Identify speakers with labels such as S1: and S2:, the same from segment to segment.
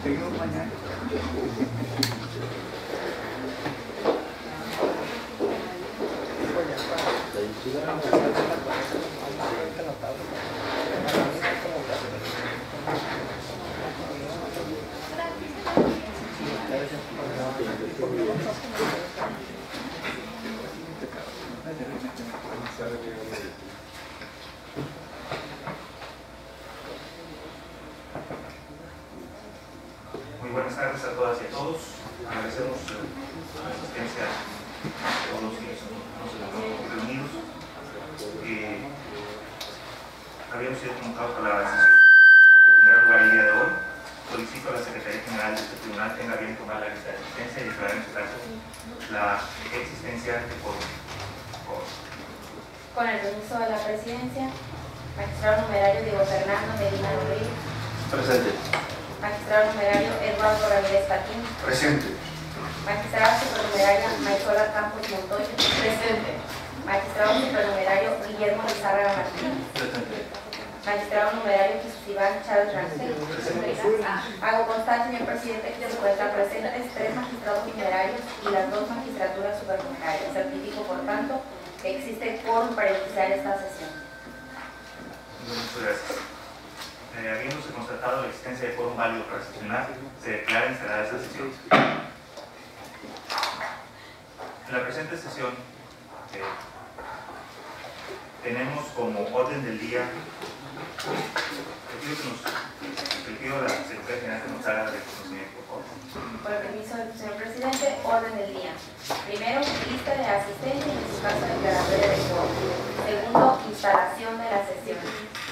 S1: Seguimos mañana.
S2: Muy buenas tardes a todas y a todos. Agradecemos la asistencia de todos los que nos encontramos reunidos. Habíamos sido convocados para la sesión que tendrá lugar el día de hoy. Solicito a la Secretaría General de este tribunal tenga bien tomar la lista de asistencia y declarar en su caso la existencia de quórum.
S3: Con el permiso de la Presidencia, magistrado numerario Diego Fernando Medina Rodríguez.
S4: Presente.
S3: Magistrado numerario Eduardo Ramírez Patín.
S4: Presente.
S3: Magistrada supernumeraria Maisola Campos Montoya. Presente. Magistrado supernumerario Guillermo Lizárraga Martín.
S4: Presente.
S3: Magistrado numerario Jesús Iván Chávez Rangel. Hago constar, señor presidente, que se encuentran presentes 3 magistrados numerarios y las 2 magistraturas supernumerarias. Certifico, por tanto, que existe quórum para iniciar esta sesión.
S2: Muchas gracias. Habiéndose constatado la existencia de quórum válido para sesionar, se declara instalada esta sesión. En la presente sesión tenemos como orden del día, le pido a la Secretaría General que nos haga de conocimiento, por favor.
S3: Por el permiso del señor presidente, orden del día. Primero, lista de asistencia y en su caso declaratoria de quórum. Segundo, instalación de la sesión.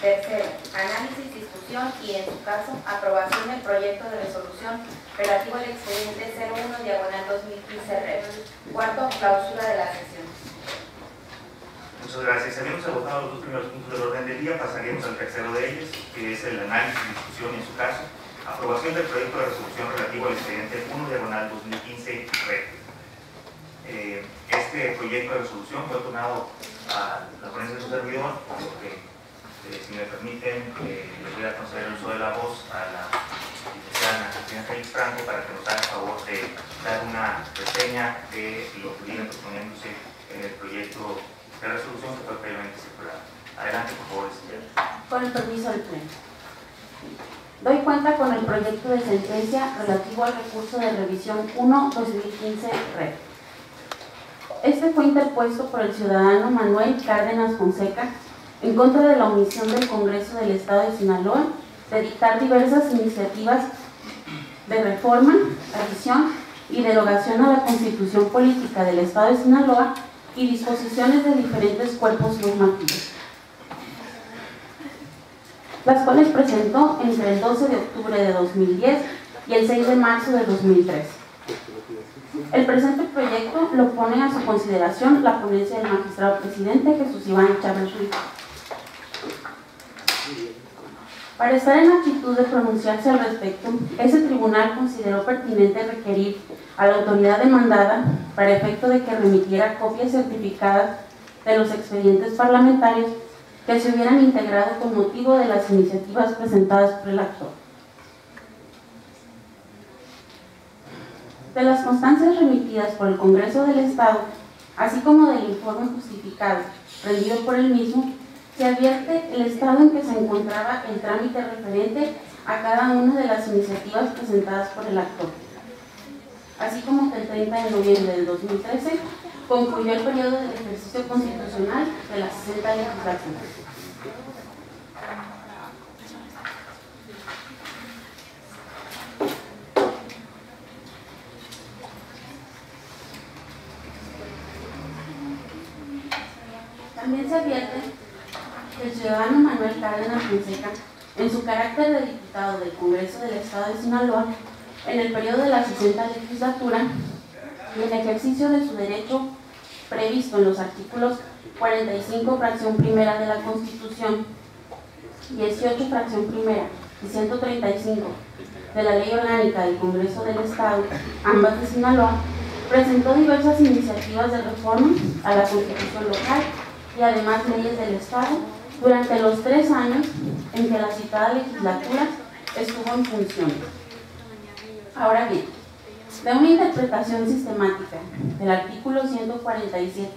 S3: Tercero, análisis, discusión y en su caso, aprobación del proyecto de resolución relativo al expediente 01/2015-REP. Cuarto, clausura de la sesión.
S2: Muchas gracias. Habíamos agotado los 2 primeros puntos del orden del día, pasaríamos al tercero de ellos, que es el análisis, discusión y en su caso, aprobación del proyecto de resolución relativo al expediente 1/2015-REP. Este proyecto de resolución fue donado a la ponencia de su servidor, por lo que, si me permiten, les voy a conceder el uso de la voz a la licenciada Cristina Félix Franco para que nos haga favor de dar una reseña de lo que viene proponiéndose en el proyecto de resolución que fue previamente circulado. Adelante, por favor, licenciada.
S5: Con el permiso del Pleno. Doy cuenta con el proyecto de sentencia relativo al recurso de revisión 1/2015-REP. Este fue interpuesto por el ciudadano Manuel Cárdenas Fonseca en contra de la omisión del Congreso del Estado de Sinaloa de dictar diversas iniciativas de reforma, adición y derogación a la Constitución Política del Estado de Sinaloa y disposiciones de diferentes cuerpos normativos, las cuales presentó entre el 12 de octubre de 2010 y el 6 de marzo de 2013. El presente proyecto lo pone a su consideración la ponencia del magistrado presidente Jesús Iván Chávez Rangel. Para estar en actitud de pronunciarse al respecto, ese tribunal consideró pertinente requerir a la autoridad demandada para efecto de que remitiera copias certificadas de los expedientes parlamentarios que se hubieran integrado con motivo de las iniciativas presentadas por el actor. De las constancias remitidas por el Congreso del Estado, así como del informe justificado rendido por el mismo, se advierte el estado en que se encontraba el trámite referente a cada una de las iniciativas presentadas por el actor, así como que el 30 de noviembre del 2013 concluyó el periodo del ejercicio constitucional de la 60 legislatura. También se advierte que el ciudadano Manuel Cárdenas Fonseca, en su carácter de diputado del Congreso del Estado de Sinaloa, en el periodo de la 60 legislatura, y en ejercicio de su derecho previsto en los artículos 45, fracción primera de la Constitución, 18, fracción primera, y 135 de la Ley Orgánica del Congreso del Estado, ambas de Sinaloa, presentó diversas iniciativas de reforma a la Constitución local y además leyes del Estado durante los 3 años en que la citada legislatura estuvo en funciones. Ahora bien, de una interpretación sistemática del artículo 147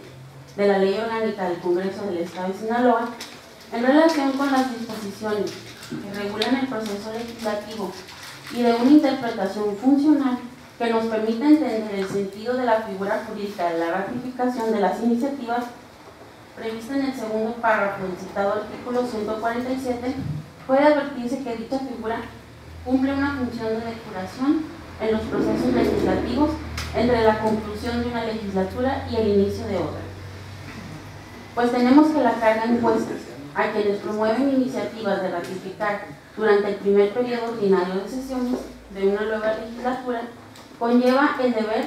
S5: de la Ley Orgánica del Congreso del Estado de Sinaloa, en relación con las disposiciones que regulan el proceso legislativo y de una interpretación funcional que nos permita entender el sentido de la figura jurídica de la ratificación de las iniciativas prevista en el segundo párrafo del citado artículo 147, puede advertirse que dicha figura cumple una función de depuración en los procesos legislativos entre la conclusión de una legislatura y el inicio de otra. Pues tenemos que la carga impuesta a quienes promueven iniciativas de ratificar durante el primer periodo ordinario de sesiones de una nueva legislatura conlleva el deber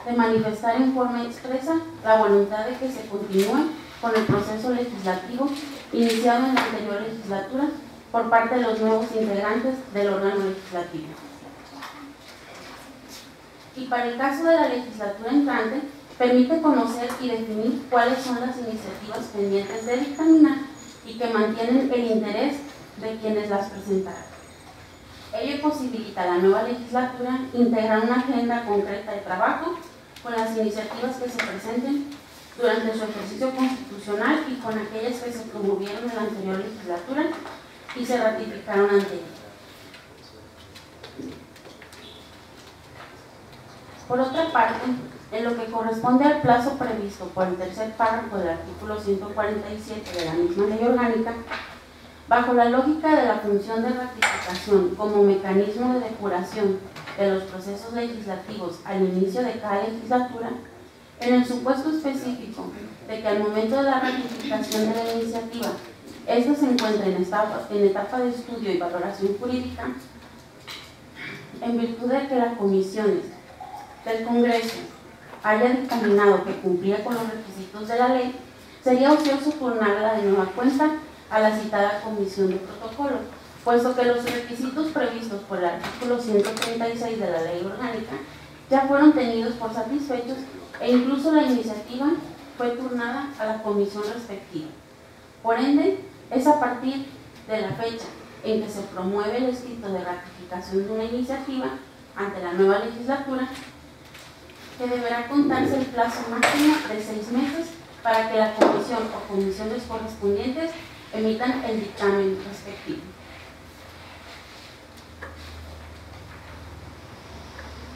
S5: de manifestar en forma expresa la voluntad de que se continúe con el proceso legislativo iniciado en la anterior legislatura por parte de los nuevos integrantes del órgano legislativo. Y para el caso de la legislatura entrante, permite conocer y definir cuáles son las iniciativas pendientes de dictaminar y que mantienen el interés de quienes las presentaron. Ello posibilita a la nueva legislatura integrar una agenda concreta de trabajo con las iniciativas que se presenten durante su ejercicio constitucional y con aquellas que se promovieron en la anterior legislatura y se ratificaron ante ella. Por otra parte, en lo que corresponde al plazo previsto por el tercer párrafo del artículo 147 de la misma ley orgánica, bajo la lógica de la función de ratificación como mecanismo de depuración de los procesos legislativos al inicio de cada legislatura, en el supuesto específico de que al momento de la ratificación de la iniciativa, ésta se encuentra en etapa de estudio y valoración jurídica, en virtud de que las comisiones del Congreso haya dictaminado que cumplía con los requisitos de la ley, sería ocioso turnarla de nueva cuenta a la citada comisión de protocolo, puesto que los requisitos previstos por el artículo 136 de la ley orgánica ya fueron tenidos por satisfechos e incluso la iniciativa fue turnada a la comisión respectiva. Por ende, es a partir de la fecha en que se promueve el escrito de ratificación de una iniciativa ante la nueva legislatura que deberá contarse el plazo máximo de 6 meses para que la comisión o comisiones correspondientes emitan el dictamen respectivo.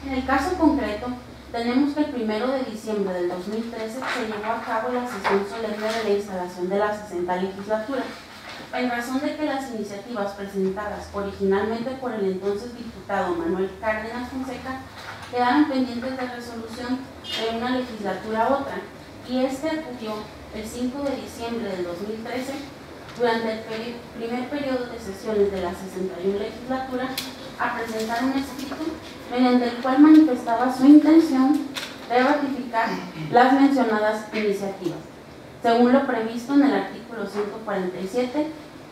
S5: En el caso concreto, tenemos que el 1 de diciembre del 2013 se llevó a cabo la sesión solemne de la instalación de la 60ª legislatura, en razón de que las iniciativas presentadas originalmente por el entonces diputado Manuel Cárdenas Fonseca quedaron pendientes de resolución de una legislatura a otra, y este acudió el 5 de diciembre del 2013, durante el primer periodo de sesiones de la 61 legislatura, a presentar un escrito mediante el cual manifestaba su intención de ratificar las mencionadas iniciativas, según lo previsto en el artículo 147,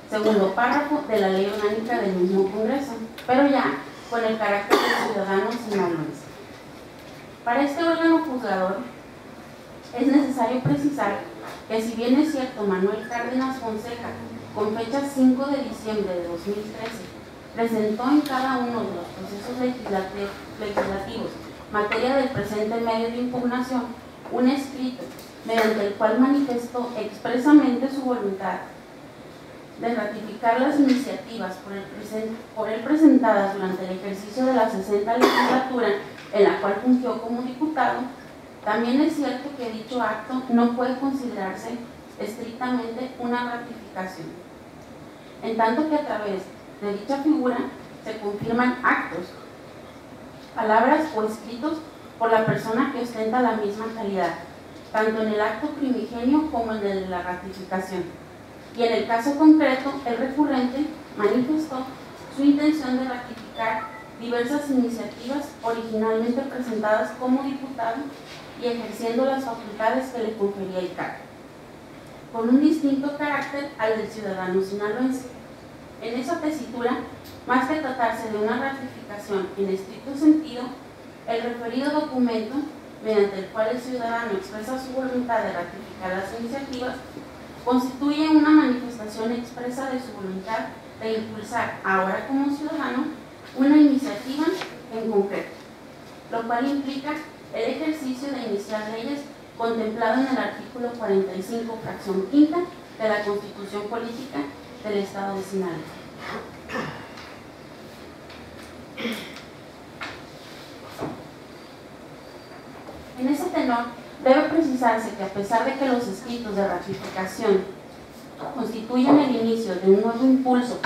S5: segundo párrafo de la Ley Orgánica del mismo Congreso, pero ya con el carácter de ciudadanos sinaloenses. Para este órgano juzgador es necesario precisar que, si bien es cierto, Manuel Cárdenas Fonseca, con fecha 5 de diciembre de 2013, presentó en cada uno de los procesos legislativos materia del presente medio de impugnación un escrito mediante el cual manifestó expresamente su voluntad de ratificar las iniciativas por él presentadas durante el ejercicio de la 60ª legislatura en la cual fungió como diputado. También es cierto que dicho acto no puede considerarse estrictamente una ratificación, en tanto que a través de dicha figura se confirman actos, palabras o escritos por la persona que ostenta la misma calidad, tanto en el acto primigenio como en el de la ratificación. Y en el caso concreto, el recurrente manifestó su intención de ratificar diversas iniciativas originalmente presentadas como diputado y ejerciendo las facultades que le confería el cargo, con un distinto carácter al del ciudadano sinaloense. En esa tesitura, más que tratarse de una ratificación en estricto sentido, el referido documento mediante el cual el ciudadano expresa su voluntad de ratificar las iniciativas, constituye una manifestación expresa de su voluntad de impulsar, ahora como ciudadano, una iniciativa en concreto, lo cual implica el ejercicio de iniciar leyes contemplado en el artículo 45, fracción quinta de la Constitución Política del Estado de Sinaloa. En ese tenor, debe precisarse que a pesar de que los escritos de ratificación constituyen el inicio de un nuevo impulso,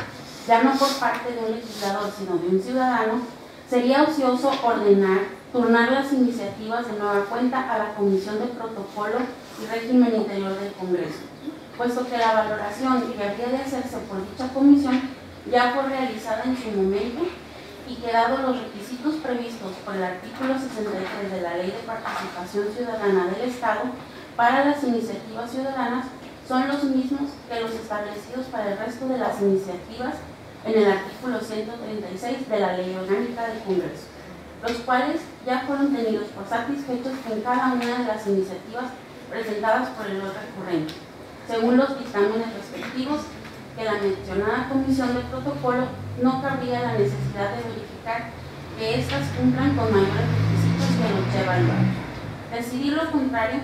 S5: ya no por parte de un legislador, sino de un ciudadano, sería ocioso turnar las iniciativas de nueva cuenta a la Comisión de Protocolo y Régimen Interior del Congreso, puesto que la valoración que habría de hacerse por dicha comisión ya fue realizada en su momento y que, dados los requisitos previstos por el artículo 63 de la Ley de Participación Ciudadana del Estado para las iniciativas ciudadanas, son los mismos que los establecidos para el resto de las iniciativas en el artículo 136 de la Ley Orgánica del Congreso, los cuales ya fueron tenidos por satisfechos en cada una de las iniciativas presentadas por el recurrente, según los dictámenes respectivos, que la mencionada comisión de protocolo no cabría la necesidad de verificar que éstas cumplan con mayores requisitos que los ya evaluados. Decidir lo contrario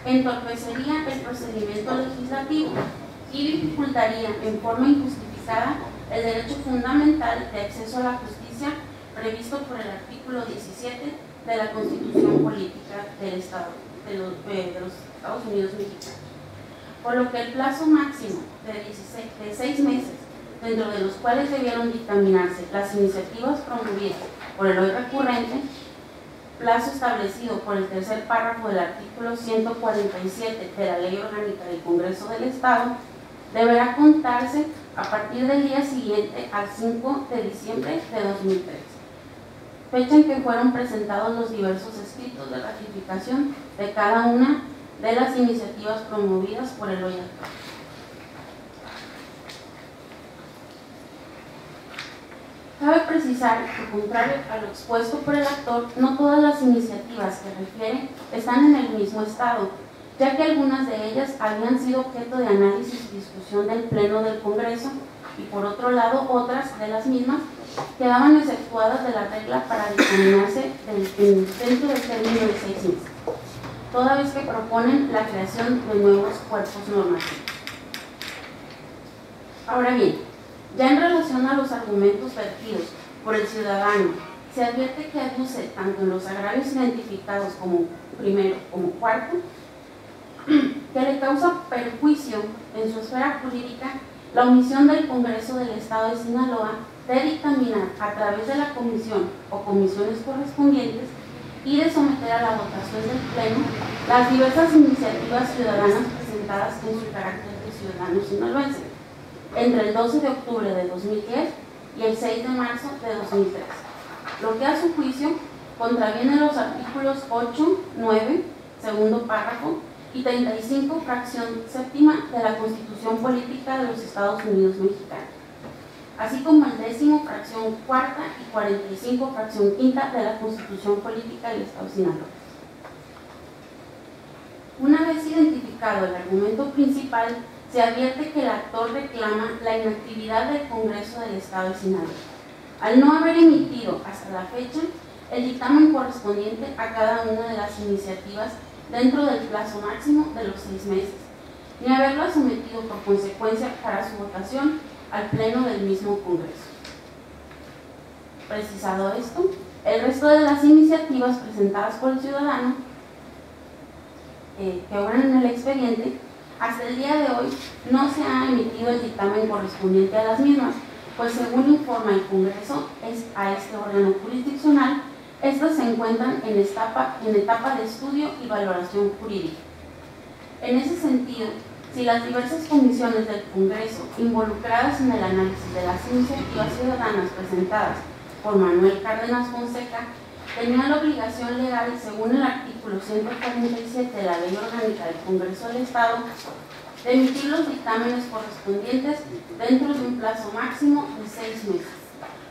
S5: entorpecería el procedimiento legislativo y dificultaría en forma injustificada el derecho fundamental de acceso a la justicia previsto por el artículo 17 de la Constitución Política del Estado de los Estados Unidos Mexicanos, por lo que el plazo máximo de 6 meses, dentro de los cuales debieron dictaminarse las iniciativas promovidas por el hoy recurrente, plazo establecido por el tercer párrafo del artículo 147 de la Ley Orgánica del Congreso del Estado, deberá contarse a partir del día siguiente al 5 de diciembre de 2013, fecha en que fueron presentados los diversos escritos de ratificación de cada una de las iniciativas promovidas por el hoy actual. Cabe precisar que, contrario a lo expuesto por el actor, no todas las iniciativas que refiere están en el mismo estado, ya que algunas de ellas habían sido objeto de análisis y discusión del Pleno del Congreso y, por otro lado, otras de las mismas quedaban exceptuadas de la regla para dictaminarse dentro del término de 6 meses, toda vez que proponen la creación de nuevos cuerpos normativos. Ahora bien, ya en relación a los argumentos vertidos por el ciudadano, se advierte que aduce tanto en los agravios identificados como primero como cuarto, que le causa perjuicio en su esfera jurídica la omisión del Congreso del Estado de Sinaloa de dictaminar a través de la comisión o comisiones correspondientes y de someter a la votación del Pleno las diversas iniciativas ciudadanas presentadas en su carácter de ciudadano sinaloense entre el 12 de octubre de 2010 y el 6 de marzo de 2013, lo que a su juicio contraviene los artículos 8, 9, segundo párrafo y 35, fracción séptima de la Constitución Política de los Estados Unidos Mexicanos, así como el 10º, fracción cuarta y 45, fracción quinta de la Constitución Política del Estado de Sinaloa. Una vez identificado el argumento principal, se advierte que el actor reclama la inactividad del Congreso del Estado de Sinaloa, al no haber emitido hasta la fecha el dictamen correspondiente a cada una de las iniciativas dentro del plazo máximo de los 6 meses, ni haberla sometido por consecuencia para su votación al Pleno del mismo Congreso. Precisado esto, el resto de las iniciativas presentadas por el ciudadano que obran en el expediente, hasta el día de hoy no se ha emitido el dictamen correspondiente a las mismas, pues según informa el Congreso a este órgano jurisdiccional, estas se encuentran en etapa de estudio y valoración jurídica. En ese sentido, si las diversas comisiones del Congreso involucradas en el análisis de las iniciativas ciudadanas presentadas por Manuel Cárdenas Fonseca tenían la obligación legal, según el artículo 147 de la Ley Orgánica del Congreso del Estado, de emitir los dictámenes correspondientes dentro de un plazo máximo de 6 meses,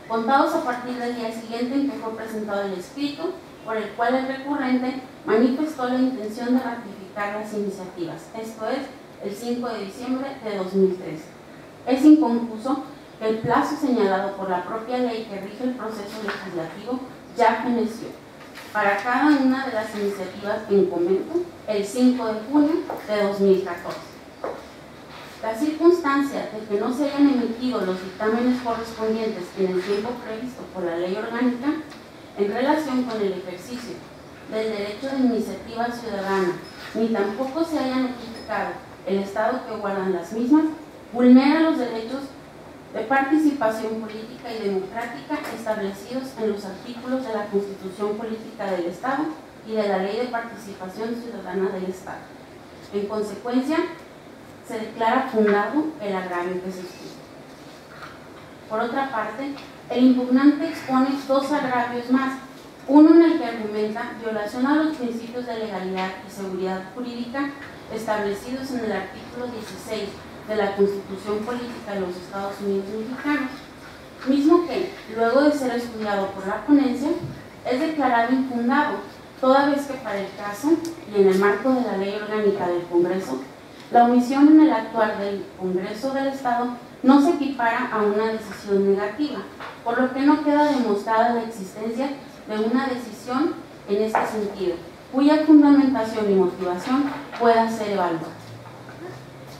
S5: contados a partir del día siguiente en que fue presentado el escrito por el cual el recurrente manifestó la intención de ratificar las iniciativas, esto es, el 5 de diciembre de 2013. Es inconfuso que el plazo señalado por la propia ley que rige el proceso legislativo ya feneció para cada una de las iniciativas en comento el 5 de junio de 2014. La circunstancia de que no se hayan emitido los dictámenes correspondientes en el tiempo previsto por la ley orgánica en relación con el ejercicio del derecho de iniciativa ciudadana, ni tampoco se haya notificado el estado que guardan las mismas, vulnera los derechos de participación política y democrática establecidos en los artículos de la Constitución Política del Estado y de la Ley de Participación Ciudadana del Estado. En consecuencia, se declara fundado el agravio que se expuso. Por otra parte, el impugnante expone dos agravios más, uno en el que argumenta violación a los principios de legalidad y seguridad jurídica establecidos en el artículo 16 de la Constitución Política de los Estados Unidos Mexicanos, mismo que, luego de ser estudiado por la ponencia, es declarado infundado, toda vez que para el caso y en el marco de la Ley Orgánica del Congreso, la omisión en el actuar del Congreso del Estado no se equipara a una decisión negativa, por lo que no queda demostrada la existencia de una decisión en este sentido, cuya fundamentación y motivación pueda ser evaluada.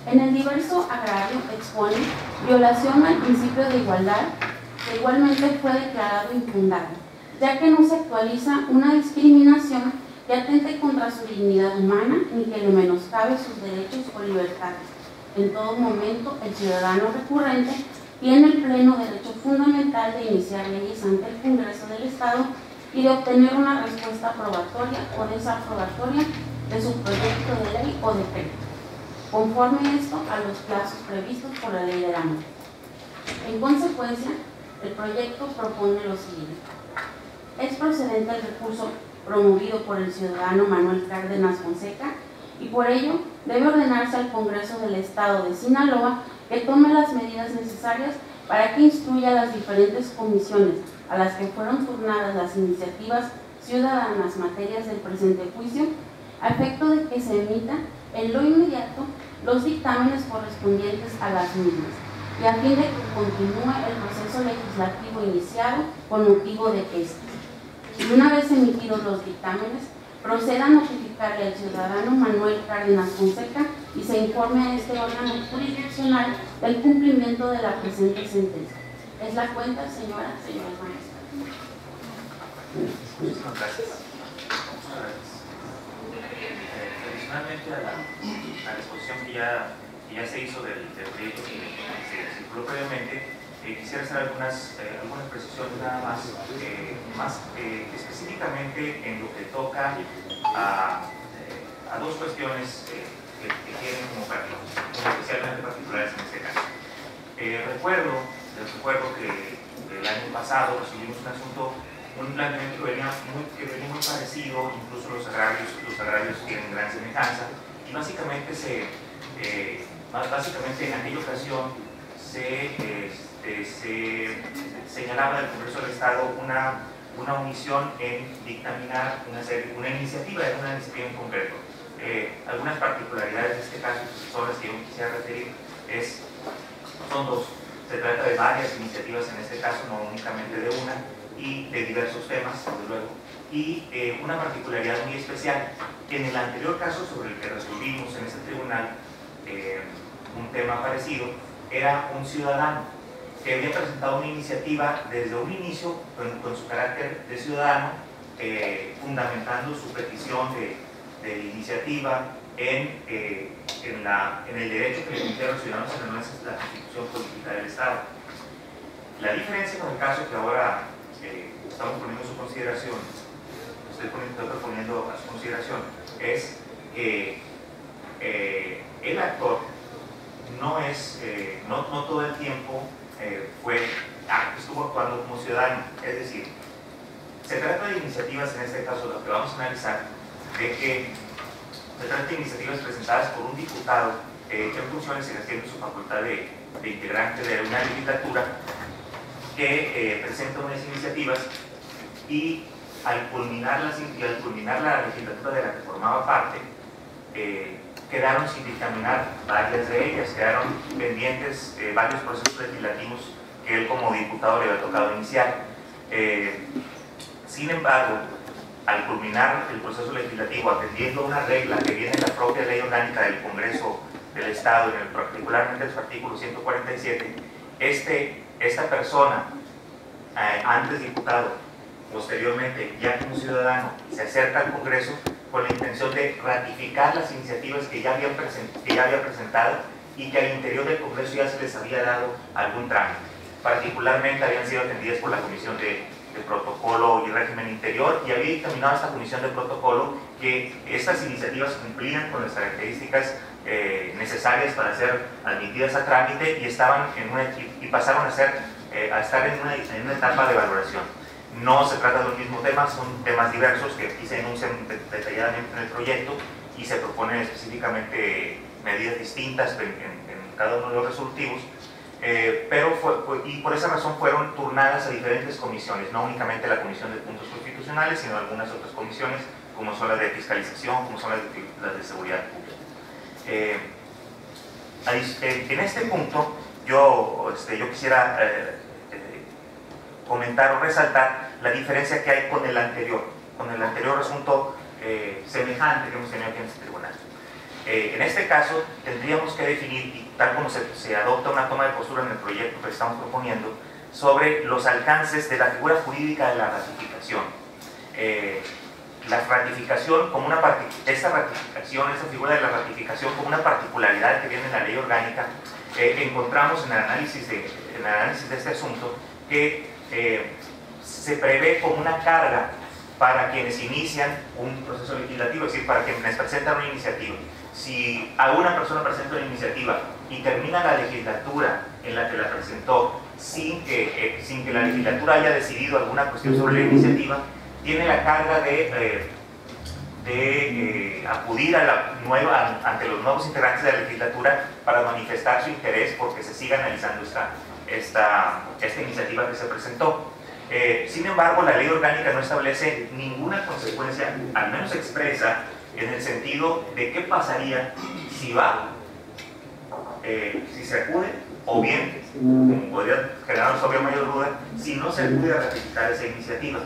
S5: En el diverso agravio expone violación al principio de igualdad, que igualmente fue declarado infundado, ya que no se actualiza una discriminación que atente contra su dignidad humana ni que le menoscabe sus derechos o libertades. En todo momento, el ciudadano recurrente tiene el pleno derecho fundamental de iniciar leyes ante el Congreso del Estado y de obtener una respuesta aprobatoria o desaprobatoria de su proyecto de ley o decreto, conforme esto a los plazos previstos por la ley del ámbito. En consecuencia, el proyecto propone lo siguiente. Es procedente el recurso promovido por el ciudadano Manuel Cárdenas Fonseca y por ello debe ordenarse al Congreso del Estado de Sinaloa que tome las medidas necesarias para que instruya a las diferentes comisiones a las que fueron turnadas las iniciativas ciudadanas materias del presente juicio, a efecto de que se emita en lo inmediato los dictámenes correspondientes a las mismas y a fin de que continúe el proceso legislativo iniciado con motivo de este. Y una vez emitidos los dictámenes, proceda a notificarle al ciudadano Manuel Cárdenas Fonseca y se informe a este órgano jurisdiccional del cumplimiento de la presente sentencia. Es la cuenta, señoras maestras.
S2: Muchísimas gracias. Adicionalmente a la exposición que ya se hizo del proyecto que se circuló previamente, quisiera hacer algunas precisiones nada más, específicamente en lo que toca a dos cuestiones que tienen como especialmente particulares en este caso. Les recuerdo que el año pasado recibimos un planteamiento que venía muy parecido, incluso los agravios tienen gran semejanza, y básicamente en aquella ocasión se señalaba del Congreso del Estado una omisión en dictaminar una iniciativa en concreto. Algunas particularidades de este caso, que son las que yo quisiera referir, son dos. Se trata de varias iniciativas en este caso, no únicamente de una, y de diversos temas, desde luego. Y una particularidad muy especial, que en el anterior caso sobre el que resolvimos en este tribunal, un tema parecido, era un ciudadano que había presentado una iniciativa desde un inicio con su carácter de ciudadano, fundamentando su petición de iniciativa en el derecho que le confiere a los ciudadanos en la Constitución Política del Estado. La diferencia con el caso que ahora estamos poniendo a su consideración, estoy proponiendo a su consideración, es que el actor no todo el tiempo estuvo actuando como ciudadano. Es decir, se trata de iniciativas, en este caso lo que vamos a analizar, se trata de iniciativas presentadas por un diputado que en funciones ejerciendo su facultad de integrante de una legislatura, que presenta unas iniciativas y al culminar la legislatura de la que formaba parte, quedaron sin dictaminar varias de ellas, quedaron pendientes varios procesos legislativos que él como diputado le había tocado iniciar. Sin embargo, al culminar el proceso legislativo, atendiendo a una regla que viene en la propia ley orgánica del Congreso del Estado, particularmente en su artículo 147, esta persona, antes diputado, posteriormente ya como ciudadano, se acerca al Congreso con la intención de ratificar las iniciativas que ya había presentado y que al interior del Congreso ya se les había dado algún trámite. Particularmente habían sido atendidas por la Comisión de Protocolo y Régimen Interior, y había dictaminado esta Comisión de Protocolo que estas iniciativas cumplían con las características necesarias para ser admitidas a trámite y pasaron a estar en una etapa de valoración. No se trata de un mismo tema, son temas diversos que aquí se enuncian detalladamente en el proyecto y se proponen específicamente medidas distintas en cada uno de los resolutivos, y por esa razón fueron turnadas a diferentes comisiones, no únicamente la Comisión de Puntos Constitucionales, sino algunas otras comisiones, como son las de fiscalización, como son las de seguridad pública. En este punto, yo quisiera comentar o resaltar la diferencia que hay con el anterior asunto semejante que hemos tenido aquí en este tribunal. En este caso, tendríamos que definir, y tal como se adopta una toma de postura en el proyecto que estamos proponiendo, sobre los alcances de la figura jurídica de la ratificación. La ratificación como esta figura de la ratificación como una particularidad que viene en la ley orgánica, encontramos en el análisis de este asunto que se prevé como una carga para quienes inician un proceso legislativo, es decir, para quienes presentan una iniciativa. Si alguna persona presenta una iniciativa y termina la legislatura en la que la presentó sin que la legislatura haya decidido alguna cuestión sobre la iniciativa, tiene la carga de acudir ante los nuevos integrantes de la legislatura para manifestar su interés porque se siga analizando esta iniciativa que se presentó. Sin embargo, la ley orgánica no establece ninguna consecuencia, al menos expresa, en el sentido de qué pasaría si se acude, o bien, como podría generar sobre mayor duda, si no se acude a ratificar esa iniciativa.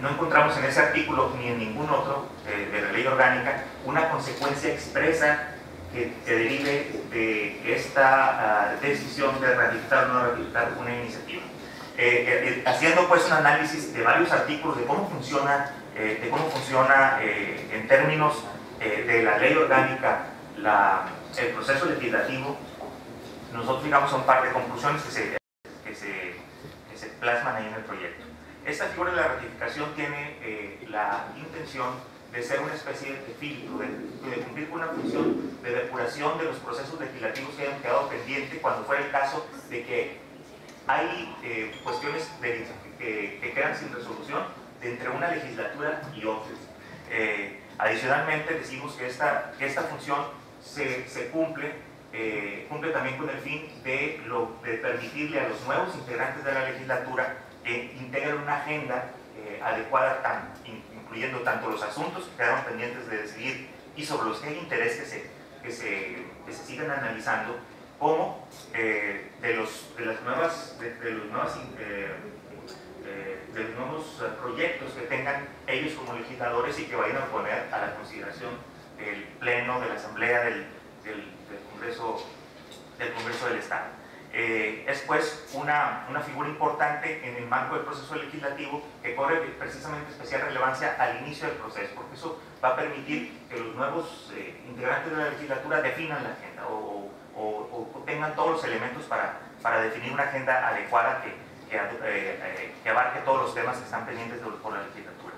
S2: No encontramos en ese artículo ni en ningún otro de la ley orgánica una consecuencia expresa que derive de esta decisión de ratificar o no ratificar una iniciativa. Haciendo pues un análisis de varios artículos de cómo funciona en términos de la ley orgánica el proceso legislativo, nosotros llegamos a un par de conclusiones que se plasman ahí en el proyecto. Esta figura de la ratificación tiene la intención de ser una especie de filtro, de cumplir con una función de depuración de los procesos legislativos que hayan quedado pendientes cuando fuera el caso de que hay cuestiones que quedan sin resolución entre una legislatura y otra. Adicionalmente decimos que esta función se cumple también con el fin de permitirle a los nuevos integrantes de la legislatura que integren una agenda adecuada, incluyendo tanto los asuntos que quedaron pendientes de decidir y sobre los que hay interés que se sigan analizando, como de los nuevos proyectos que tengan ellos como legisladores y que vayan a poner a la consideración del Pleno, de la Asamblea del Congreso del Estado. Es pues una figura importante en el marco del proceso legislativo que corre precisamente especial relevancia al inicio del proceso, porque eso va a permitir que los nuevos integrantes de la legislatura definan la agenda o tengan todos los elementos para definir una agenda adecuada que abarque todos los temas que están pendientes por la legislatura.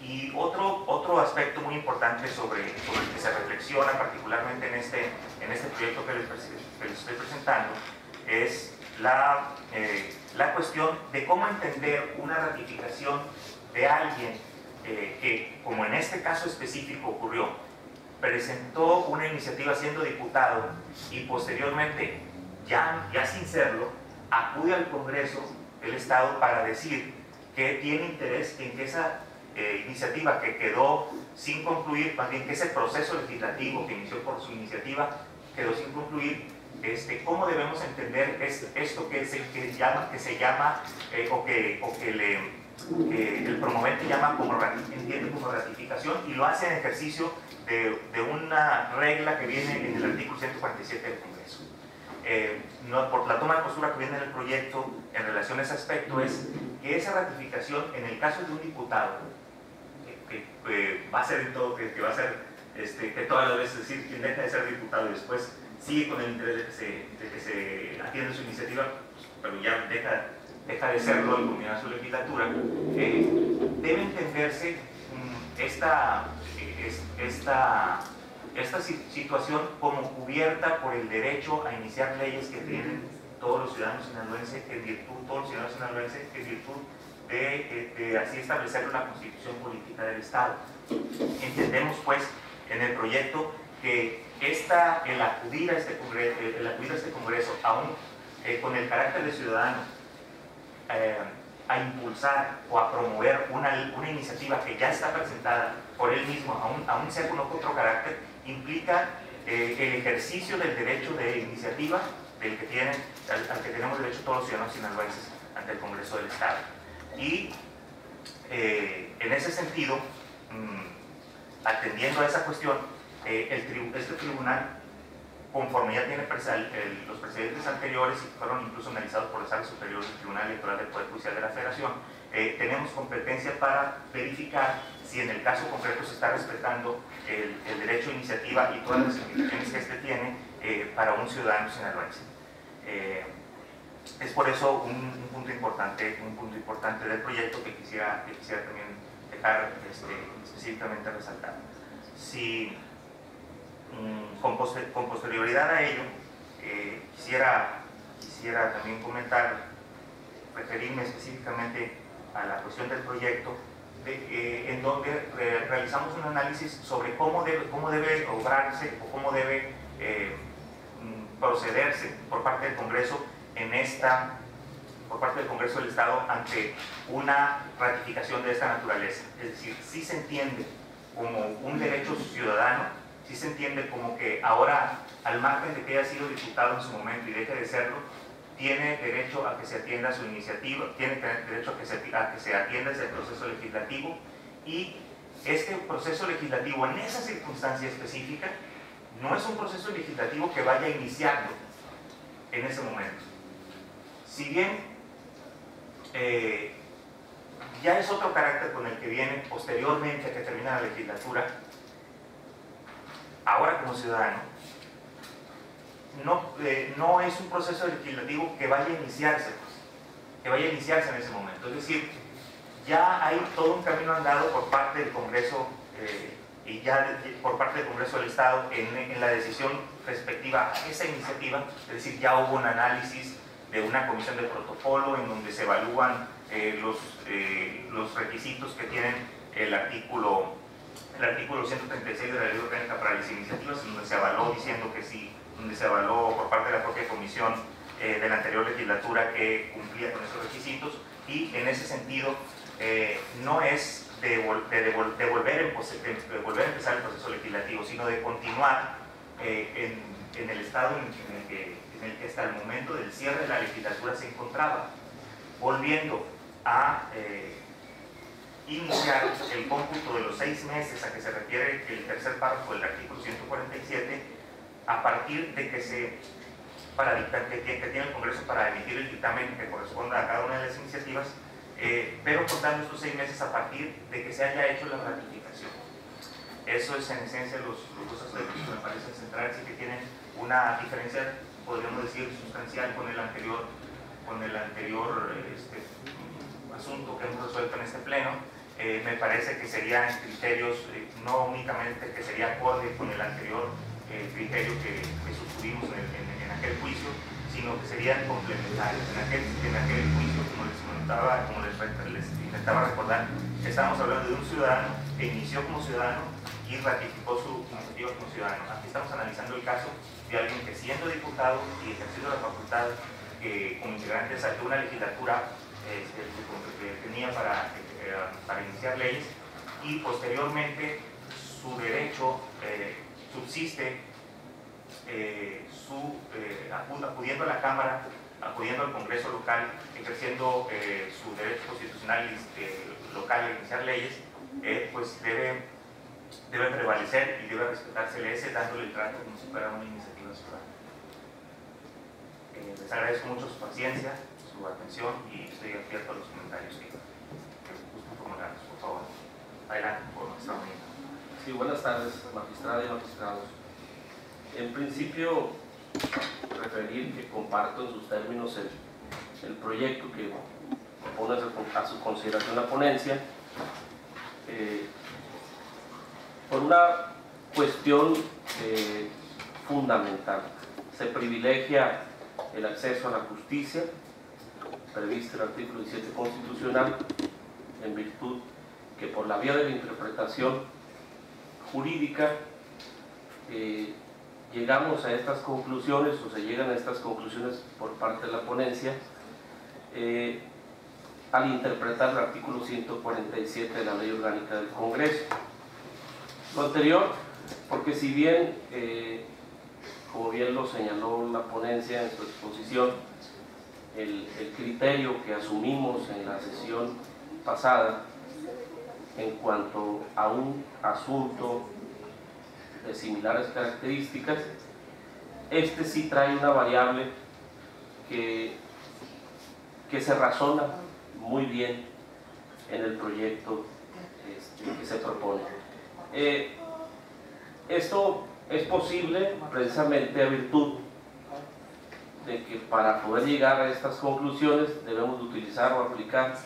S2: Y otro aspecto muy importante sobre el que se reflexiona particularmente en este proyecto que les estoy presentando es la cuestión de cómo entender una ratificación de alguien que, como en este caso específico ocurrió, presentó una iniciativa siendo diputado y posteriormente ya sin serlo, acude al Congreso del Estado para decir que tiene interés en que esa iniciativa que quedó sin concluir, más bien que ese proceso legislativo que inició por su iniciativa quedó sin concluir, cómo debemos entender esto que se llama o que el promovente llama entiende como ratificación, y lo hace en ejercicio de una regla que viene en el artículo 147 del Congreso. Por la toma de postura que viene en el proyecto en relación a ese aspecto es que esa ratificación, en el caso de un diputado, que va a ser en todo, que va a ser que todas las veces, es decir, quien deja de ser diputado y después sigue con el interés de que se atienda su iniciativa, pero ya deja de serlo y culminar su legislatura, debe entenderse esta situación como cubierta por el derecho a iniciar leyes que tienen todos los ciudadanos sinaloenses en virtud de así establecer una constitución política del Estado. Entendemos pues en el proyecto que el acudir a este Congreso aún con el carácter de ciudadano a impulsar o a promover una iniciativa que ya está presentada por él mismo, aún sea con otro carácter, implica el ejercicio del derecho de iniciativa al que tenemos derecho todos los ciudadanos sinaloenses ante el Congreso del Estado. Y en ese sentido, atendiendo a esa cuestión, este tribunal, conforme ya tiene los precedentes anteriores y fueron incluso analizados por la Sala Superior del Tribunal Electoral del Poder Judicial de la Federación, tenemos competencia para verificar si en el caso concreto se está respetando el derecho de iniciativa y todas las implicaciones que este tiene para un ciudadano sinaloense. Es por eso un punto importante del proyecto que quisiera también dejar específicamente resaltado. Si con posterioridad a ello, quisiera también referirme específicamente a la cuestión del proyecto, en donde realizamos un análisis sobre cómo debe obrarse o cómo debe procederse por parte del Congreso por parte del Congreso del Estado ante una ratificación de esta naturaleza. Es decir, si se entiende como un derecho ciudadano, si se entiende como que ahora, al margen de que haya sido diputado en su momento y deje de serlo, tiene derecho a que se atienda su iniciativa, tiene derecho a que se atienda ese proceso legislativo, y este proceso legislativo en esa circunstancia específica no es un proceso legislativo que vaya iniciando en ese momento. Si bien ya es otro carácter con el que viene posteriormente a que termina la legislatura, ahora como ciudadano, no es un proceso legislativo que vaya a iniciarse, en ese momento. Es decir, ya hay todo un camino andado por parte del Congreso y ya por parte del Congreso del Estado en la decisión respectiva a esa iniciativa. Es decir, ya hubo un análisis de una comisión de protocolo en donde se evalúan los requisitos que tienen el artículo 136 de la Ley Orgánica para las Iniciativas, en donde se avaló diciendo que sí, donde se avaló por parte de la propia comisión de la anterior legislatura que cumplía con esos requisitos, y en ese sentido no es de volver a empezar el proceso legislativo, sino de continuar en el estado en el que hasta el momento del cierre de la legislatura se encontraba, volviendo a iniciar el cómputo de los 6 meses a que se refiere el tercer párrafo del artículo 147, a partir de que tiene el Congreso para emitir el dictamen que corresponda a cada una de las iniciativas, pero contando estos 6 meses a partir de que se haya hecho la ratificación. Eso es en esencia los dos aspectos que me parecen centrales y que tienen una diferencia, podríamos decir, sustancial con el anterior asunto que hemos resuelto en este pleno. Me parece que serían criterios no únicamente que sería acorde con el anterior criterio que suscribimos en aquel juicio, sino que serían complementarios. En aquel juicio, como les intentaba recordar, estamos hablando de un ciudadano que inició como ciudadano y ratificó su iniciativa como ciudadano. Aquí estamos analizando el caso de alguien que, siendo diputado y ejerciendo la facultad como integrante de una legislatura que tenía para iniciar leyes, y posteriormente su derecho subsiste acudiendo a la Cámara, acudiendo al Congreso local, ejerciendo su derecho constitucional local a iniciar leyes, pues debe prevalecer y debe respetársele ese, dándole el trato como si fuera una iniciativa ciudadana. Les agradezco mucho su paciencia, su atención, y estoy abierto a los comentarios que gusten formularnos, por favor. Adelante, por magistrado Medina.
S4: Sí, buenas tardes, magistrada y magistrados. En principio, referir que comparto en sus términos el proyecto que pone a su consideración la ponencia, por una cuestión fundamental. Se privilegia el acceso a la justicia, previsto en el artículo 17 constitucional, en virtud que por la vía de la interpretación jurídica llegamos a estas conclusiones, o se llegan a estas conclusiones por parte de la ponencia, al interpretar el artículo 147 de la Ley Orgánica del Congreso. Lo anterior, porque si bien, como bien lo señaló la ponencia en su exposición, el criterio que asumimos en la sesión pasada en cuanto a un asunto de similares características, este sí trae una variable que se razona muy bien en el proyecto que se propone. Esto es posible precisamente a virtud de que para poder llegar a estas conclusiones debemos de utilizar o aplicar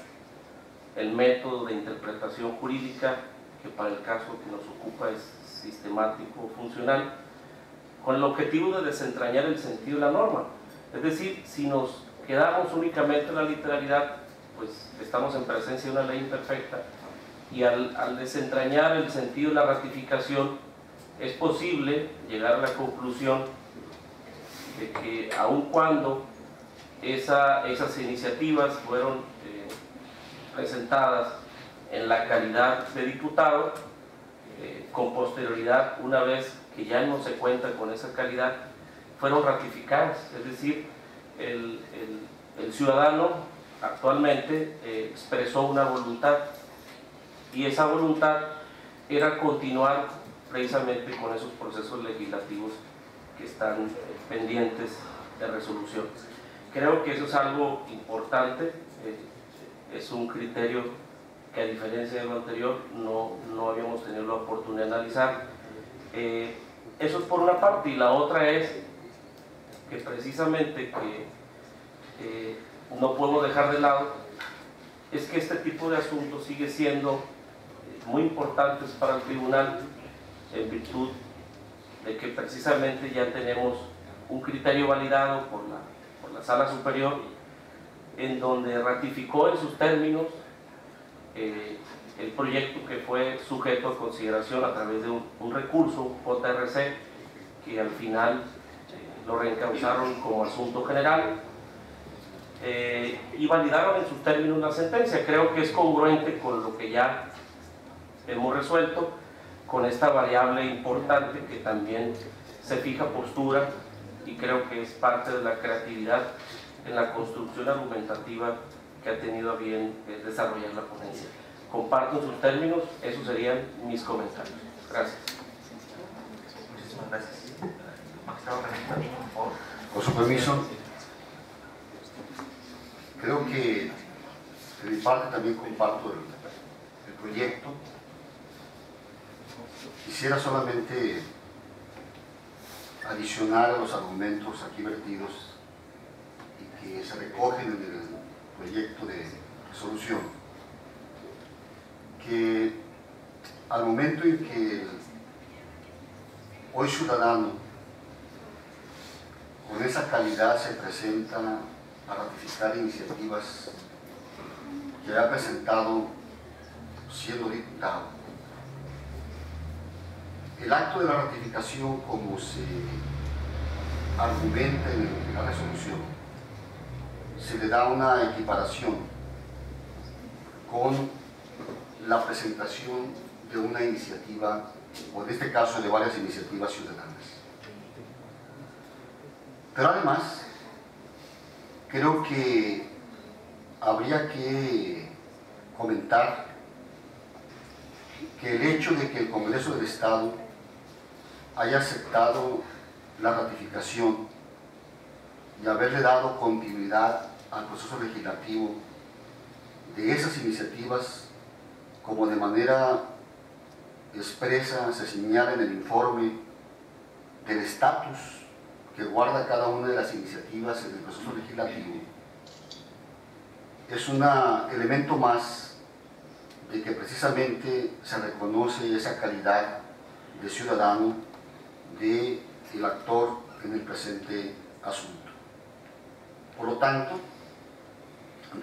S4: el método de interpretación jurídica, que para el caso que nos ocupa es sistemático o funcional, con el objetivo de desentrañar el sentido de la norma. Es decir, si nos quedamos únicamente en la literalidad, pues estamos en presencia de una ley imperfecta, y al desentrañar el sentido de la ratificación es posible llegar a la conclusión de que aun cuando esas iniciativas fueron presentadas en la calidad de diputado, con posterioridad, una vez que ya no se cuenta con esa calidad, fueron ratificadas. Es decir, el ciudadano actualmente expresó una voluntad, y esa voluntad era continuar precisamente con esos procesos legislativos que están pendientes de resolución. Creo que eso es algo importante, es un criterio que, a diferencia de lo anterior, no habíamos tenido la oportunidad de analizar. Eso es por una parte, y la otra es que precisamente no podemos dejar de lado es que este tipo de asuntos sigue siendo muy importantes para el tribunal, en virtud de que precisamente ya tenemos un criterio validado por la Sala Superior, en donde ratificó en sus términos el proyecto que fue sujeto a consideración a través de un recurso JRC, que al final lo reencauzaron como asunto general, y validaron en sus términos la sentencia. Creo que es congruente con lo que ya hemos resuelto, con esta variable importante que también se fija postura, y creo que es parte de la creatividad en la construcción argumentativa que ha tenido a bien desarrollar la ponencia. Comparto en sus términos, esos serían mis comentarios. Gracias.
S2: Muchísimas gracias. Magistrado Benito, por favor.
S6: Con su permiso, creo que de mi parte también comparto el proyecto. Quisiera solamente adicionar a los argumentos aquí vertidos y que se recogen en el proyecto de resolución, que al momento en que hoy ciudadano con esa calidad se presenta a ratificar iniciativas que ha presentado siendo diputado, el acto de la ratificación, como se argumenta en la resolución, se le da una equiparación con la presentación de una iniciativa, o en este caso de varias iniciativas ciudadanas. Pero además, creo que habría que comentar que el hecho de que el Congreso del Estado haya aceptado la ratificación y haberle dado continuidad al proceso legislativo de esas iniciativas, como de manera expresa se señala en el informe del estatus que guarda cada una de las iniciativas en el proceso legislativo, es un elemento más de que precisamente se reconoce esa calidad de ciudadano del actor en el presente asunto. Por lo tanto,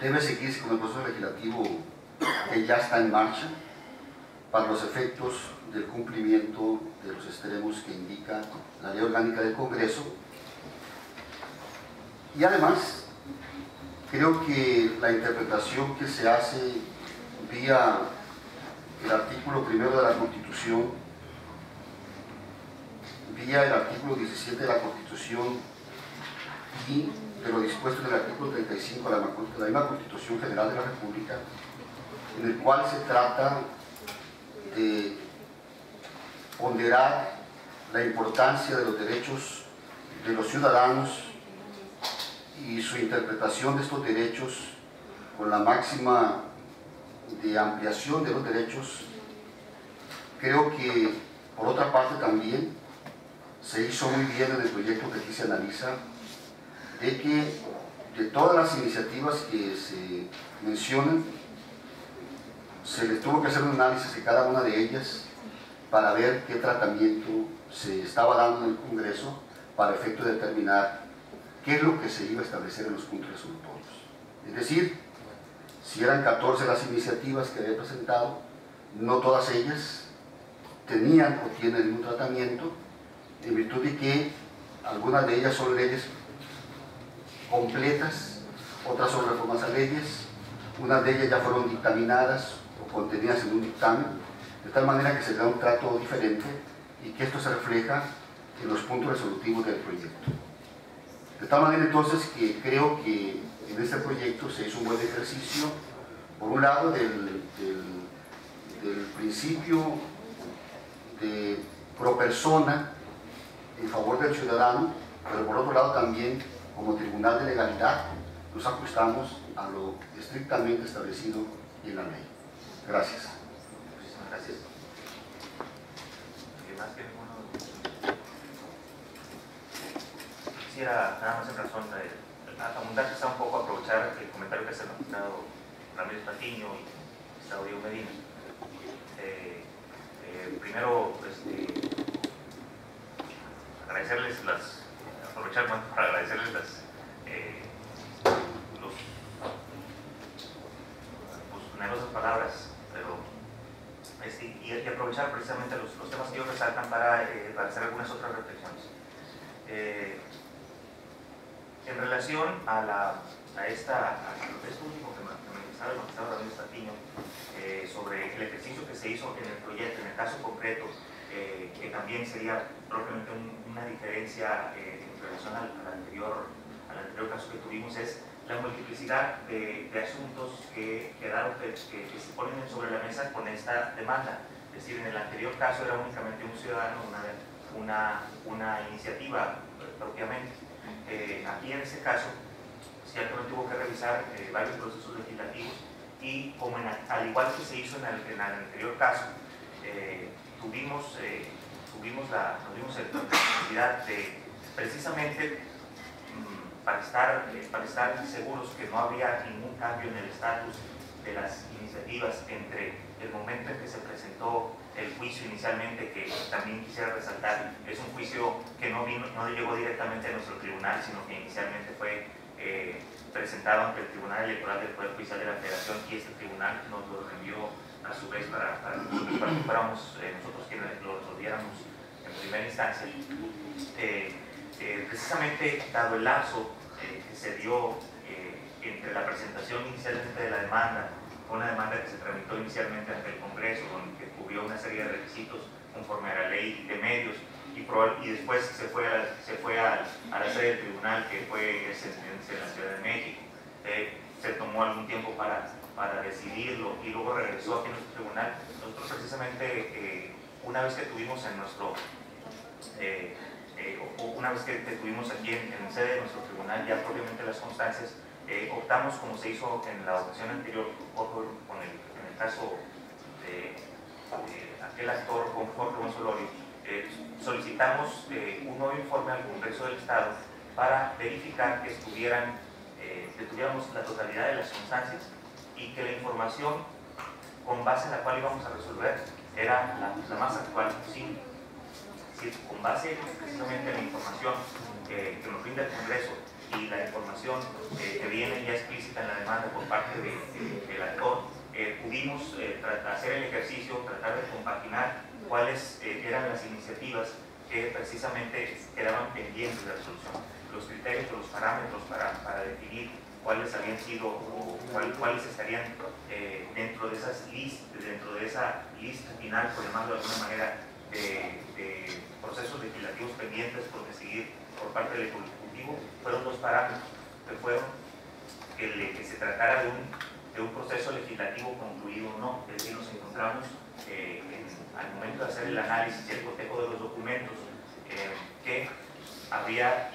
S6: debe seguirse con el proceso legislativo que ya está en marcha para los efectos del cumplimiento de los extremos que indica la Ley Orgánica del Congreso. Y además, creo que la interpretación que se hace vía el artículo primero de la Constitución, vía el artículo 17 de la Constitución y de lo dispuesto en el artículo 35 de la misma Constitución General de la República, en el cual se trata de ponderar la importancia de los derechos de los ciudadanos y su interpretación de estos derechos con la máxima de ampliación de los derechos. Creo que, por otra parte, también se hizo muy bien en el proyecto que aquí se analiza, de que de todas las iniciativas que se mencionan, se les tuvo que hacer un análisis de cada una de ellas para ver qué tratamiento se estaba dando en el Congreso para efecto de determinar qué es lo que se iba a establecer en los puntos resolutorios. Es decir, si eran 14 las iniciativas que había presentado, no todas ellas tenían o tienen el mismo tratamiento, en virtud de que algunas de ellas son leyes completas, otras son reformas a leyes, unas de ellas ya fueron dictaminadas o contenidas en un dictamen, de tal manera que se da un trato diferente y que esto se refleja en los puntos resolutivos del proyecto. De tal manera entonces que creo que en este proyecto se hizo un buen ejercicio, por un lado del principio de pro persona en favor del ciudadano, pero por otro lado también como tribunal de legalidad nos ajustamos a lo estrictamente establecido en la ley. Gracias.
S2: Muchísimas gracias. ¿Alguien más quiere alguno? Quisiera nada más en razón abundar quizá un poco, aprovechar el comentario que se ha dado Ramírez Patiño y está Diego Medina. Primero, agradecerles aprovechar para agradecerles los generosas palabras, pero y aprovechar precisamente los temas que ellos resaltan para hacer algunas otras reflexiones. En relación a esto último que me estaba el magistrado Ramírez Patiño, sobre el ejercicio que se hizo en el proyecto, en el caso concreto, que también sería propiamente una diferencia en relación al anterior caso que tuvimos, es la multiplicidad de asuntos que se ponen sobre la mesa con esta demanda. Es decir, en el anterior caso era únicamente un ciudadano, una iniciativa propiamente. Aquí en este caso, ciertamente tuvo que revisar varios procesos legislativos y como al igual que se hizo en el anterior caso, tuvimos la necesidad de precisamente para estar seguros que no habría ningún cambio en el estatus de las iniciativas entre el momento en que se presentó el juicio inicialmente, que también quisiera resaltar, es un juicio que no llegó directamente a nuestro tribunal, sino que inicialmente fue presentado ante el Tribunal Electoral del Poder Judicial de la Federación, y este tribunal nos lo reenvió a su vez para que fuéramos nosotros quienes lo resolviéramos en primera instancia. Precisamente dado el lapso que se dio entre la presentación inicialmente de la demanda, una demanda que se tramitó inicialmente ante el Congreso, donde cubrió una serie de requisitos conforme a la ley de medios, y después se fue a la sede del tribunal, que fue sentencia en la Ciudad de México. Se tomó algún tiempo para decidirlo y luego regresó aquí a nuestro tribunal. Nosotros precisamente, una vez que tuvimos en nuestro una vez que tuvimos aquí en sede de nuestro tribunal ya propiamente las constancias, optamos, como se hizo en la ocasión anterior en el caso de aquel actor con Jorge Gonzolorio, solicitamos un nuevo informe al Congreso del Estado para verificar que tuviéramos la totalidad de las constancias y que la información con base en la cual íbamos a resolver era la más actual posible. Es decir, con base precisamente en la información que nos brinda el Congreso y la información que viene ya explícita en la demanda por parte del actor, pudimos hacer el ejercicio, tratar de compaginar cuáles eran las iniciativas que precisamente quedaban pendientes de resolución, los criterios o los parámetros para definir cuáles habían sido o cuáles estarían dentro de esa lista final, por llamarlo de alguna manera, de procesos legislativos pendientes por decidir por parte del Ejecutivo. Fueron dos parámetros que fueron que se tratara de un proceso legislativo concluido o no. Es decir, nos encontramos al momento de hacer el análisis y el cotejo de los documentos que había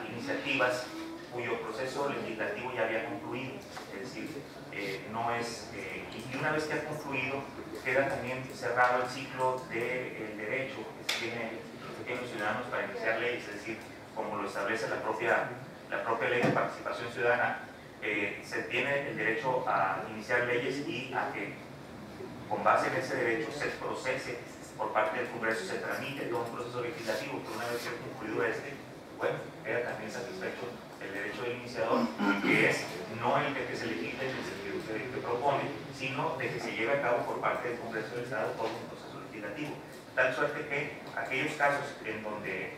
S2: iniciativas cuyo proceso legislativo ya había concluido. Es decir, y una vez que ha concluido, queda también cerrado el ciclo del derecho que tienen los pequeños ciudadanos para iniciar leyes. Es decir, como lo establece la propia ley de participación ciudadana, se tiene el derecho a iniciar leyes y a que con base en ese derecho se procese por parte del Congreso, se tramite todo un proceso legislativo, que una vez que ha concluido bueno, queda también satisfecho el derecho del iniciador, que es no el de que se legisle en el sentido que propone, sino de que se lleve a cabo por parte del Congreso del Estado todo un proceso legislativo. Tal suerte que aquellos casos en donde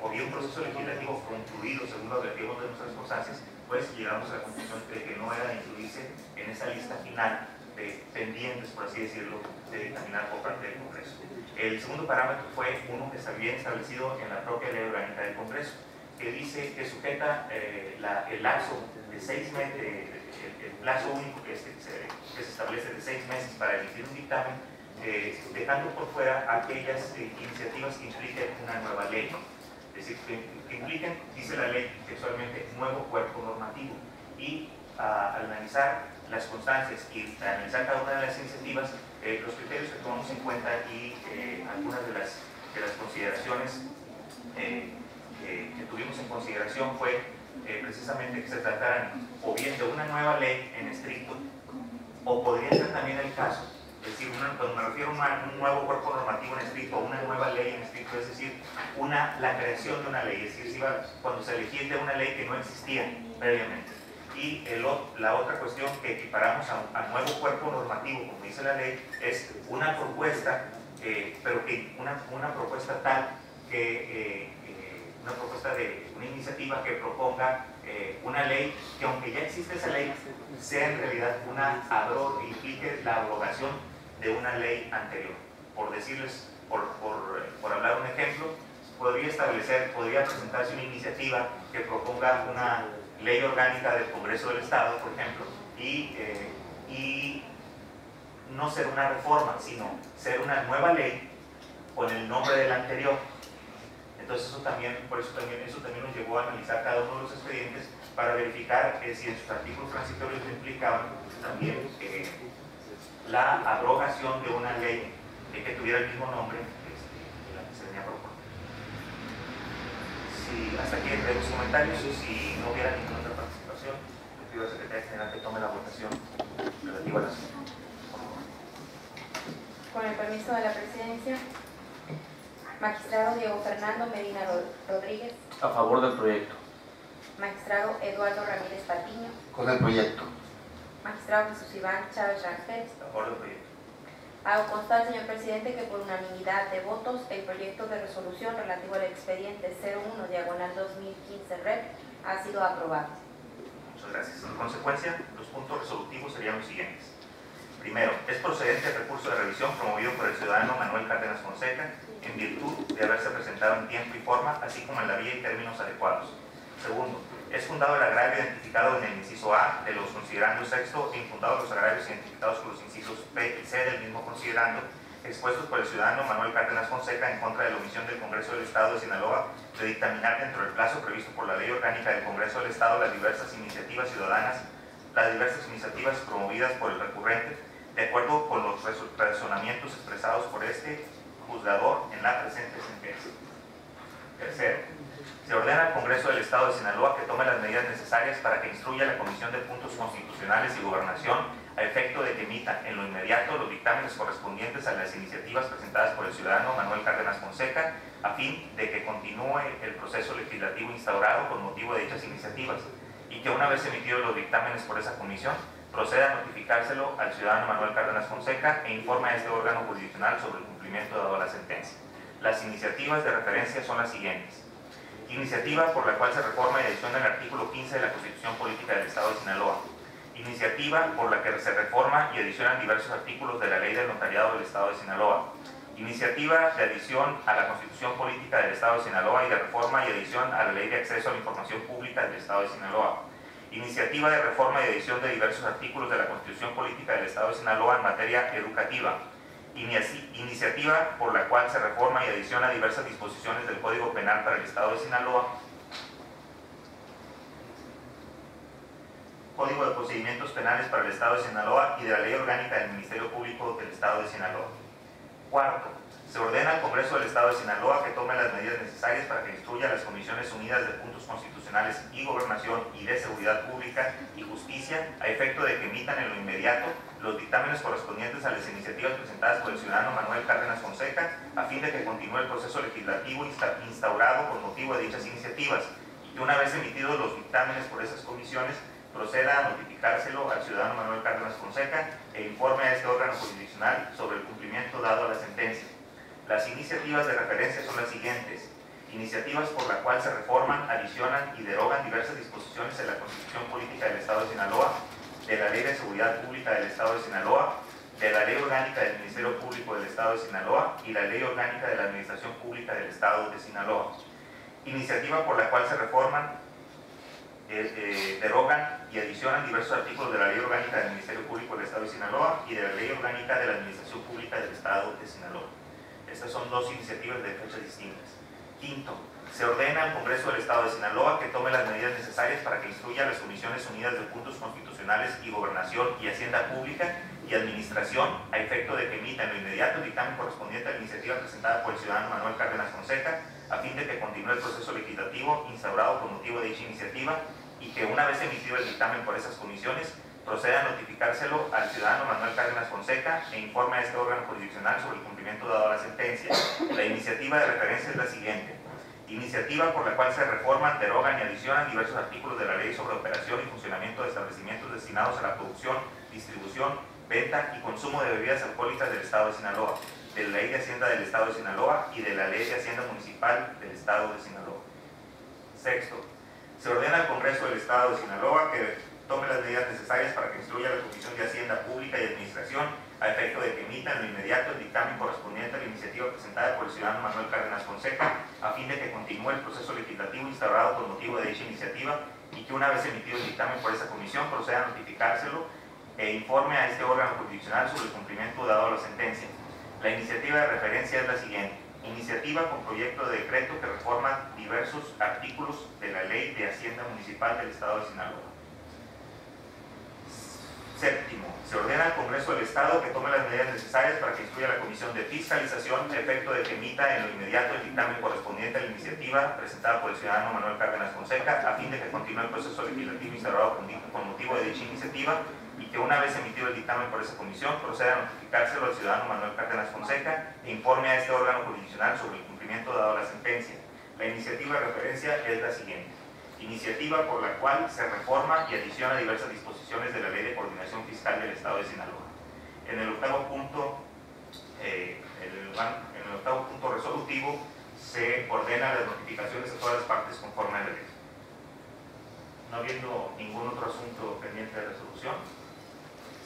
S2: había un proceso legislativo concluido según los objetivos de nuestras constancias, pues llegamos a la conclusión de que no era de incluirse en esa lista final de pendientes, por así decirlo, de dictaminar por parte del Congreso. El segundo parámetro fue uno que está bien establecido en la propia ley orgánica del Congreso, que dice que sujeta el lapso de 6 meses, el plazo único que se establece de 6 meses para emitir un dictamen, dejando por fuera aquellas iniciativas que impliquen una nueva ley. Es decir, que impliquen, dice la ley textualmente, nuevo cuerpo normativo. Y al analizar las constancias y analizar cada una de las iniciativas, los criterios que tomamos en cuenta y algunas de las consideraciones que tuvimos en consideración fue precisamente que se trataran o bien de una nueva ley en estricto, o podría ser también el caso, es decir, cuando me refiero a un nuevo cuerpo normativo en estricto, o una nueva ley en estricto, es decir, la creación de una ley, es decir, cuando se legisla una ley que no existía previamente. Y la otra cuestión que equiparamos a nuevo cuerpo normativo, como dice la ley, es una propuesta, pero que una propuesta tal que una iniciativa que proponga una ley que, aunque ya existe esa ley, sea en realidad implique la abrogación de una ley anterior. Por decirles, por hablar un ejemplo, podría presentarse una iniciativa que proponga una ley orgánica del Congreso del Estado, por ejemplo, y no ser una reforma, sino ser una nueva ley con el nombre del anterior. Entonces eso también nos llevó a analizar cada uno de los expedientes para verificar si en sus artículos transitorios implicaban también la abrogación de una ley que tuviera el mismo nombre de la que se venía proponiendo. Hasta aquí entre los comentarios, si no hubiera ninguna otra participación, le pido al secretario general que tome la votación relativa a la asunto.
S3: Con el permiso de la presidencia, magistrado Diego Fernando Medina Rodríguez.
S4: A favor del proyecto.
S3: Magistrado Eduardo Ramírez Patiño.
S6: Con el proyecto.
S3: Magistrado Jesús Iván Chávez Rangel.
S2: De acuerdo al proyecto.
S3: Hago constar, señor presidente, que por unanimidad de votos el proyecto de resolución relativo al expediente 01/2015-REP ha sido aprobado.
S2: Muchas gracias. En consecuencia, los puntos resolutivos serían los siguientes. Primero, es procedente el recurso de revisión promovido por el ciudadano Manuel Cárdenas Fonseca en virtud de haberse presentado en tiempo y forma, así como en la vía y términos adecuados. Segundo, es fundado el agravio identificado en el inciso A de los considerandos sexto e infundados los agravios identificados con los incisos B y C del mismo considerando, expuestos por el ciudadano Manuel Cárdenas Fonseca en contra de la omisión del Congreso del Estado de Sinaloa de dictaminar dentro del plazo previsto por la Ley Orgánica del Congreso del Estado las diversas iniciativas ciudadanas, las diversas iniciativas promovidas por el recurrente, de acuerdo con los razonamientos expresados por este juzgador en la presente sentencia. Tercero, se ordena al Congreso del Estado de Sinaloa que tome las medidas necesarias para que instruya a la Comisión de Puntos Constitucionales y Gobernación a efecto de que emita en lo inmediato los dictámenes correspondientes a las iniciativas presentadas por el ciudadano Manuel Cárdenas Fonseca, a fin de que continúe el proceso legislativo instaurado con motivo de dichas iniciativas, y que una vez emitidos los dictámenes por esa comisión, proceda a notificárselo al ciudadano Manuel Cárdenas Fonseca e informe a este órgano jurisdiccional sobre el cumplimiento dado a la sentencia. Las iniciativas de referencia son las siguientes. Iniciativa por la cual se reforma y adiciona el artículo 15 de la Constitución Política del Estado de Sinaloa. Iniciativa por la que se reforma y adicionan diversos artículos de la Ley del Notariado del Estado de Sinaloa. Iniciativa de adición a la Constitución Política del Estado de Sinaloa y de reforma y adición a la Ley de Acceso a la Información Pública del Estado de Sinaloa. Iniciativa de reforma y adición de diversos artículos de la Constitución Política del Estado de Sinaloa en materia educativa. Iniciativa por la cual se reforma y adiciona diversas disposiciones del Código Penal para el Estado de Sinaloa, Código de Procedimientos Penales para el Estado de Sinaloa y de la Ley Orgánica del Ministerio Público del Estado de Sinaloa. Cuarto, se ordena al Congreso del Estado de Sinaloa que tome las medidas necesarias para que instruya a las Comisiones Unidas de Puntos Constitucionales y Gobernación y de Seguridad Pública y Justicia a efecto de que emitan en lo inmediato los dictámenes correspondientes a las iniciativas presentadas por el ciudadano Manuel Cárdenas Fonseca a fin de que continúe el proceso legislativo instaurado con motivo de dichas iniciativas y que una vez emitidos los dictámenes por esas comisiones proceda a notificárselo al ciudadano Manuel Cárdenas Fonseca e informe a este órgano jurisdiccional sobre el cumplimiento dado a la sentencia. Las iniciativas de referencia son las siguientes. Iniciativas por la cual se reforman, adicionan y derogan diversas disposiciones de la Constitución Política del Estado de Sinaloa, de la Ley de Seguridad Pública del Estado de Sinaloa, de la Ley Orgánica del Ministerio Público del Estado de Sinaloa y la Ley Orgánica de la Administración Pública del Estado de Sinaloa. Iniciativa por la cual se reforman, derogan y adicionan diversos artículos de la Ley Orgánica del Ministerio Público del Estado de Sinaloa y de la Ley Orgánica de la Administración Pública del Estado de Sinaloa. Estas son dos iniciativas de fechas distintas. Quinto, se ordena al Congreso del Estado de Sinaloa que tome las medidas necesarias para que instruya a las Comisiones Unidas de Puntos Constitucionales y Gobernación y Hacienda Pública y Administración a efecto de que emita en lo inmediato el dictamen correspondiente a la iniciativa presentada por el ciudadano Manuel Cárdenas Fonseca a fin de que continúe el proceso legislativo instaurado con motivo de dicha iniciativa y que una vez emitido el dictamen por esas comisiones proceda a notificárselo al ciudadano Manuel Cárdenas Fonseca e informe a este órgano jurisdiccional sobre el cumplimiento dado a la sentencia. La iniciativa de referencia es la siguiente. Iniciativa por la cual se reforman, derogan y adicionan diversos artículos de la Ley sobre operación y funcionamiento de establecimientos destinados a la producción, distribución, venta y consumo de bebidas alcohólicas del Estado de Sinaloa, de la Ley de Hacienda del Estado de Sinaloa y de la Ley de Hacienda Municipal del Estado de Sinaloa. Sexto, se ordena al Congreso del Estado de Sinaloa que tome las medidas necesarias para que instruya a la Comisión de Hacienda Pública y Administración a efecto de que emita en lo inmediato el dictamen correspondiente a la iniciativa presentada por el ciudadano Manuel Cárdenas Fonseca a fin de que continúe el proceso legislativo instaurado con motivo de dicha iniciativa y que una vez emitido el dictamen por esa comisión proceda a notificárselo e informe a este órgano jurisdiccional sobre el cumplimiento dado a la sentencia. La iniciativa de referencia es la siguiente. Iniciativa con proyecto de decreto que reforma diversos artículos de la Ley de Hacienda Municipal del Estado de Sinaloa. Séptimo, se ordena al Congreso del Estado que tome las medidas necesarias para que instruya a la Comisión de Fiscalización a efecto de que emita en lo inmediato el dictamen correspondiente a la iniciativa presentada por el ciudadano Manuel Cárdenas Fonseca a fin de que continúe el proceso legislativo instaurado con motivo de dicha iniciativa y que una vez emitido el dictamen por esa comisión proceda a notificárselo al ciudadano Manuel Cárdenas Fonseca e informe a este órgano jurisdiccional sobre el cumplimiento dado a la sentencia. La iniciativa de referencia es la siguiente. iniciativa por la cual se reforma y adiciona diversas disposiciones de la Ley de Coordinación Fiscal del Estado de Sinaloa. En el octavo punto resolutivo se ordena las notificaciones a todas las partes conforme a la ley. No habiendo ningún otro asunto pendiente de resolución,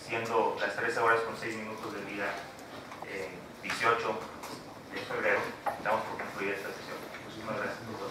S2: siendo las 13:06 del día 18 de febrero, damos por concluida esta sesión. Muchísimas gracias por todo.